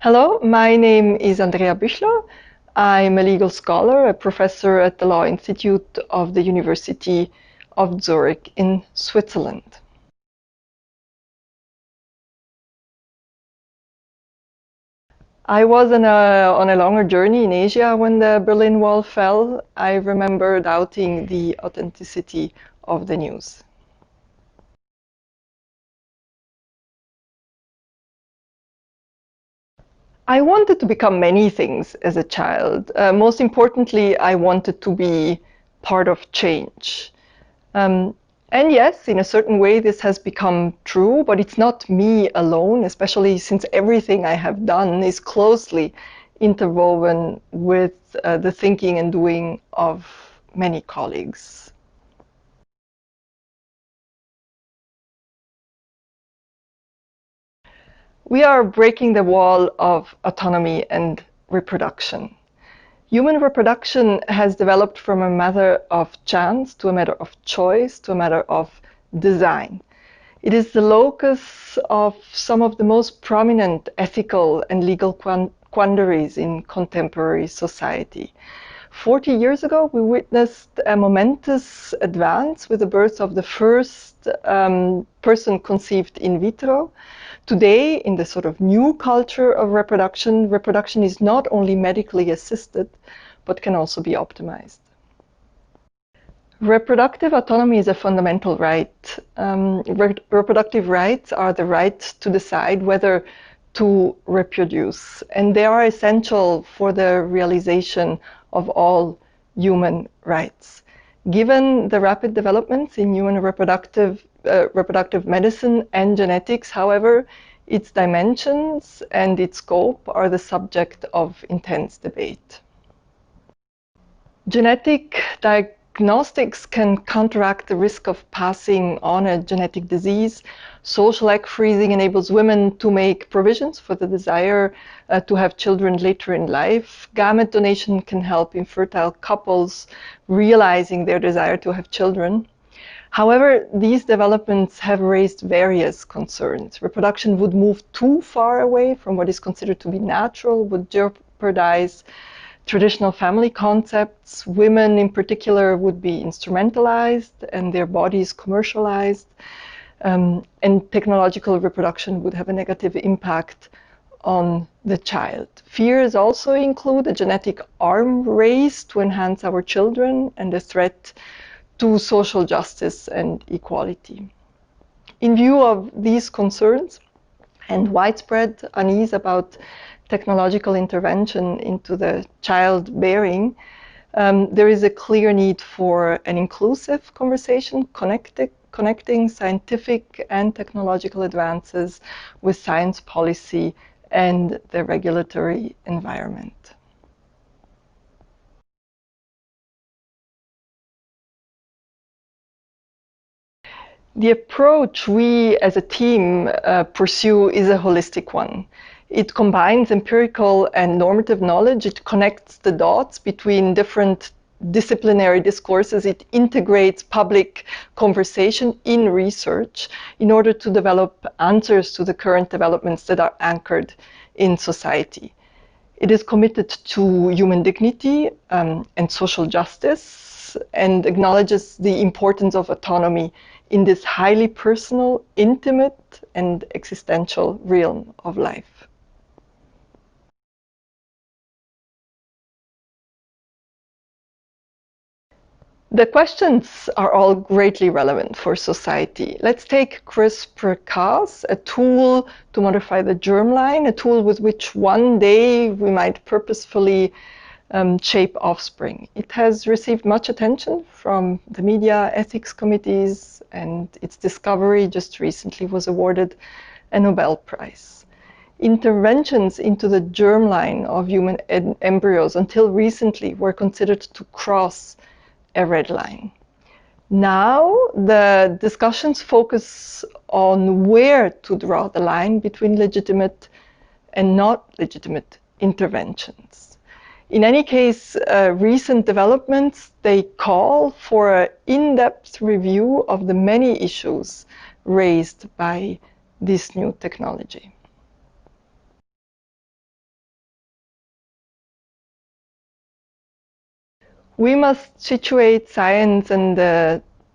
Hello, my name is Andrea Büchler. I'm a legal scholar, a professor at the Law Institute of the University of Zurich in Switzerland. I was on a longer journey in Asia when the Berlin Wall fell. I remember doubting the authenticity of the news. I wanted to become many things as a child. Most importantly, I wanted to be part of change. Um, and yes, in a certain way, this has become true, but it's not me alone, especially since everything I have done is closely interwoven with the thinking and doing of many colleagues. We are breaking the wall of autonomy and reproduction. Human reproduction has developed from a matter of chance to a matter of choice to a matter of design. It is the locus of some of the most prominent ethical and legal quandaries in contemporary society. 40 years ago, we witnessed a momentous advance with the birth of the first person conceived in vitro. Today, in the sort of new culture of reproduction, reproduction is not only medically assisted, but can also be optimized. Reproductive autonomy is a fundamental right. Reproductive rights are the right to decide whether to reproduce, and they are essential for the realization of all human rights. Given the rapid developments in human reproductive medicine and genetics, however, its dimensions and its scope are the subject of intense debate. Genetic diagnostics can counteract the risk of passing on a genetic disease. Social egg freezing enables women to make provisions for the desire to have children later in life. Gamete donation can help infertile couples realizing their desire to have children. However, these developments have raised various concerns. Reproduction would move too far away from what is considered to be natural, would jeopardize traditional family concepts. Women in particular would be instrumentalized and their bodies commercialized. And technological reproduction would have a negative impact on the child. Fears also include a genetic arms race to enhance our children and a threat to social justice and equality. In view of these concerns and widespread unease about technological intervention into the childbearing, there is a clear need for an inclusive conversation connecting scientific and technological advances with science policy and the regulatory environment. The approach we as a team pursue is a holistic one. It combines empirical and normative knowledge. It connects the dots between different disciplinary discourses. It integrates public conversation in research in order to develop answers to the current developments that are anchored in society. It is committed to human dignity and social justice and acknowledges the importance of autonomy in this highly personal, intimate, and existential realm of life. The questions are all greatly relevant for society. Let's take CRISPR-Cas, a tool to modify the germline, a tool with which one day we might purposefully shape offspring. It has received much attention from the media, ethics committees, and its discovery just recently was awarded a Nobel Prize. Interventions into the germline of human embryos until recently were considered to cross a red line. Now the discussions focus on where to draw the line between legitimate and not legitimate interventions. In any case, recent developments, they call for an in-depth review of the many issues raised by this new technology. We must situate science and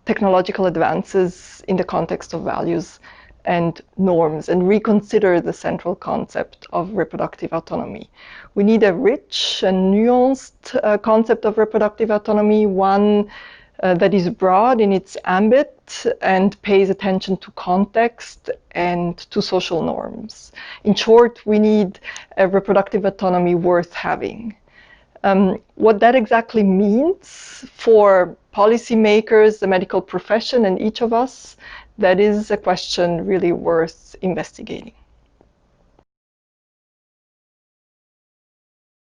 technological advances in the context of values and norms and reconsider the central concept of reproductive autonomy. We need a rich and nuanced concept of reproductive autonomy, one that is broad in its ambit and pays attention to context and to social norms. In short, we need a reproductive autonomy worth having. What that exactly means for policymakers, the medical profession, and each of us, that is a question really worth investigating.